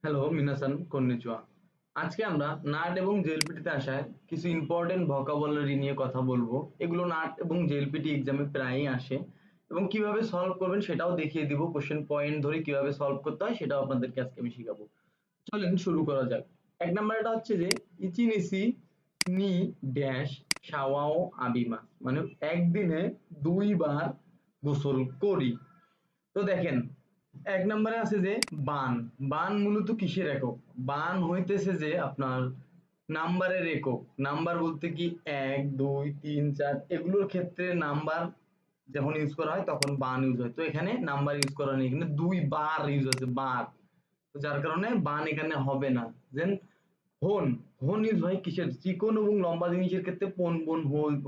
Hello মিনাসান কন্নিচুয়া। আজকে আমরা nut এবং জেএলপিটিতে আসা কিছু ইম্পর্টেন্ট ভোকাবুলারি নিয়ে কথা বলবো। এগুলো নাট এবং জেএলপিটি এক্সামে প্রায়ই আসে এবং কিভাবে সলভ করবেন সেটাও দেখিয়ে দিব। কোশ্চেন পয়েন্ট ধরে কিভাবে সলভ করতে হয় সেটাও আপনাদেরকে আজকে আমি শিখাবো। চলেন শুরু করা যাক। এক নাম্বারটা হচ্ছে যে ইচিনিসি নি ড্যাশ শাওয়াও আবিমা, মানে একদিনে 2 বার গোসল করি। তো দেখেন, এক নম্বরে আছে যে বান। বান মূলত কিসের একক? বান হইতেছে যে আপনার নাম্বারের একক। নাম্বার বলতে কি 1 2 3 4 এগুলোর ক্ষেত্রে নাম্বার যখন ইউজ করা হয় তখন বান ইউজ হয়। তো এখানে নাম্বার ইউজ করা নেই, এখানে 2 বার ইউজ আছে, বার। তো যার কারণে বান এখানে হবে না। দেন হোন। হোন ইউজ হয় কিসের? চিকন এবং লম্বা জিনিসের ক্ষেত্রে পোন বোন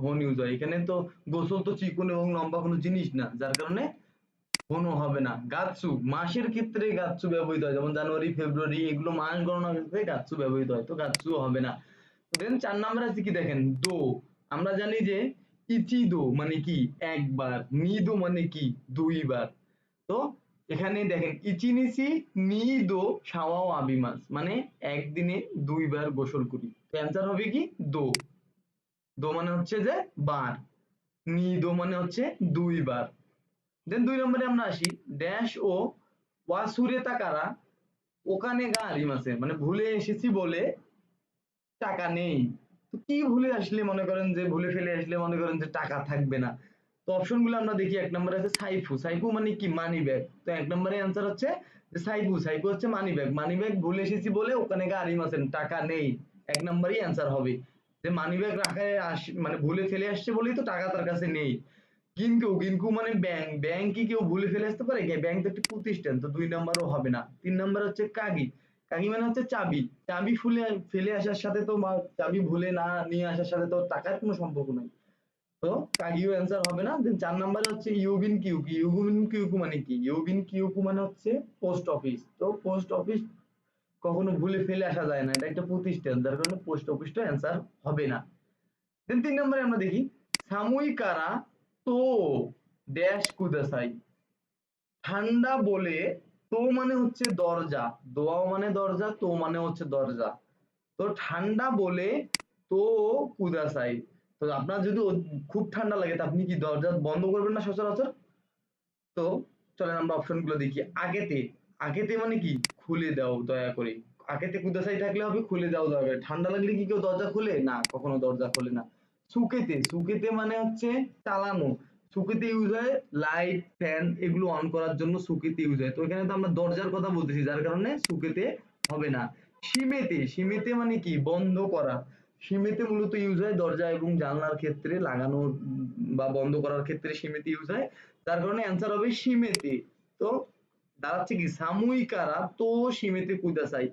হোন ইউজ হয়। এখানে তো গোসল তো চিকন এবং লম্বা কোনো জিনিস না, যার কারণে কোনো হবে না। গাচ্ছু মাসের ক্ষেত্রে গাচ্ছু ব্যবহৃত হয়, যেমন জানুয়ারি ফেব্রুয়ারি এগুলো মাস গণনার ক্ষেত্রে গাচ্ছু ব্যবহৃত হয়, তো গাচ্ছু হবে না। দেন 4 নাম্বার আছে কি দেখেন, দো। আমরা জানি যে ইচি দো মানে কি একবার, নি দো মানে কি 2 বার। তো এখানে দেখেন ইচিনিসি নি দো সাওয়াও আবিমাস, মানে একদিনে 2 বার গোসল করি। তো অ্যান্সার হবে কি দো। দো মানে হচ্ছে যে বার, নি দো মানে হচ্ছে 2 বার। দেন 2 নম্বরে আমরা আসি, ড্যাশ ও ওয়াসুরে তাকারা ওখানে গা আরিমাসে, মানে ভুলে এসেছি বলে টাকা নেই। তো কি ভুলে আসলে মনে করেন যে ভুলে ফেলে আসলে মনে করেন যে টাকা থাকবে না। তো অপশন গুলো আমরা দেখি। এক নম্বরে আছে সাইফু। সাইফু মানে কি মানি ব্যাগ। তো এক নম্বরে অ্যান্সার হচ্ছে যে সাইফু। সাইফু হচ্ছে মানি ব্যাগ। মানি ব্যাগ ভুলে এসেছি বলে ওখানে গা আরিমাসেন, টাকা নেই। এক নম্বরই অ্যান্সার হবে যে মানি ব্যাগ রাখায় মানে ভুলে ফেলে আসছে বলেই তো টাকা তার কাছে নেই। গিনকু। গিনকু মানে ব্যাংক। ব্যাংক কি কেউ ভুলে ফেলে আসতে পারে? ব্যাংক তো একটা প্রতিষ্ঠান, তো 2 নম্বরও হবে না। 3 নম্বর হচ্ছে কাগি। কাগি মানে হচ্ছে চাবি। চাবি ফুলে ফেলে আসার সাথে তো চাবি ভুলে না নিয়ে আসার সাথে তো টাকার কোনো সম্পর্ক নাই। তো কাগিও অ্যান্সার হবে না। দেন 4 নম্বরে হচ্ছে ইউবিন কিউকি। ইউবিন কিউকু মানে কি? ইউবিন কিউকু মানে হচ্ছে পোস্ট অফিস। তো পোস্ট অফিস কখনো ভুলে ফেলে আসা যায় না, এটা একটা প্রতিষ্ঠান, যার কারণে পোস্ট অফিসটা অ্যান্সার হবে না। দেন 3 নম্বরে আমরা দেখি সাময়িকারা তো ড্যাশ কুদাসাই। ঠান্ডা বলে, তো মানে হচ্ছে দরজা, দোয়া মানে দরজা, তো মানে হচ্ছে দরজা। তো ঠান্ডা বলে তো কুদাসাই। তো আপনার যদি খুব ঠান্ডা লাগে, তা আপনি কি দরজা বন্ধ করবেন না সচরাচর? তো চলেন আমরা অপশন গুলো দেখি। আগেতে। আগেতে মানে কি খুলে দাও দয়া করে। আগেতে কুদাসাই থাকলে হবে খুলে দাও দয়া করে। ঠান্ডা লাগলে কি কেউ দরজা খোলে না? কখনো দরজা খোলে না। সুকেতে। সুকেতে মানে হচ্ছে চালানো। সুকেতে ইউজ হয় লাইট ফ্যান এগুলো অন করার জন্য সুকেতে ইউজ হয়। তো এখানে তো আমরা দরজার কথা বলতেছি, যার কারণে সুকেতে হবে না। সীমেতে। সীমেতে মানে কি বন্ধ করা। সীমেতে মূলত ইউজ হয় দরজা এবং জানলার ক্ষেত্রে লাগানো বা বন্ধ করার ক্ষেত্রে সীমেতে ইউজ হয়, যার কারণে অ্যান্সার হবে সীমেতে। তো দাঁড়াচ্ছে কি সাময়িকারা তো সীমেতে কুদাসাই।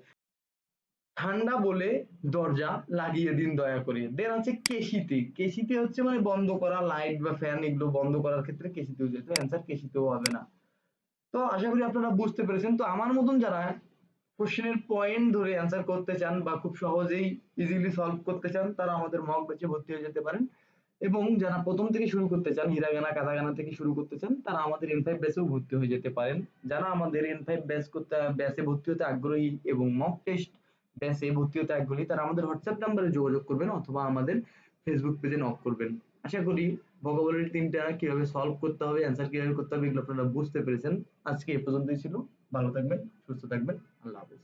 ঠান্ডা বলে দরজা লাগিয়ে দিন দয়া করে। দেন আছে কেশিতে। কেশিতে হচ্ছে মানে বন্ধ করা, লাইট বা ফ্যান এগুলো বন্ধ করার ক্ষেত্রে কেশিতে ইউজ হয়, তো অ্যান্সার কেশিতেও হবে না। তো আশা করি আপনারা বুঝতে পেরেছেন। তো আমার মতন যারা কোশ্চেনের পয়েন্ট ধরে অ্যান্সার করতে চান বা খুব সহজেই ইজিলি সলভ করতে চান, তারা আমাদের মক ব্যাচে ভর্তি হয়ে যেতে পারেন। এবং যারা প্রথম থেকে শুরু করতে চান, হিরাগানা কাতাকানা থেকে শুরু করতে চান, তারা আমাদের N5 ব্যাচেও ভর্তি হয়ে যেতে পারেন। যারা আমাদের N5 ব্যাচে ভর্তি হতে আগ্রহী এবং মক টেস্ট ব্যাচে ভর্তি হতে আগ্রহী, তারা আমাদের হোয়াটসঅ্যাপ নাম্বারে যোগাযোগ করবেন অথবা আমাদের ফেসবুক পেজে নক করবেন। আশা করি ভোকাবুলারি 3টা কিভাবে সলভ করতে হবে, অ্যান্সার কিভাবে করতে হবে এগুলো আপনারা বুঝতে পেরেছেন। আজকে এ পর্যন্তই ছিল। ভালো থাকবেন, সুস্থ থাকবেন। আল্লাহ হাফেজ।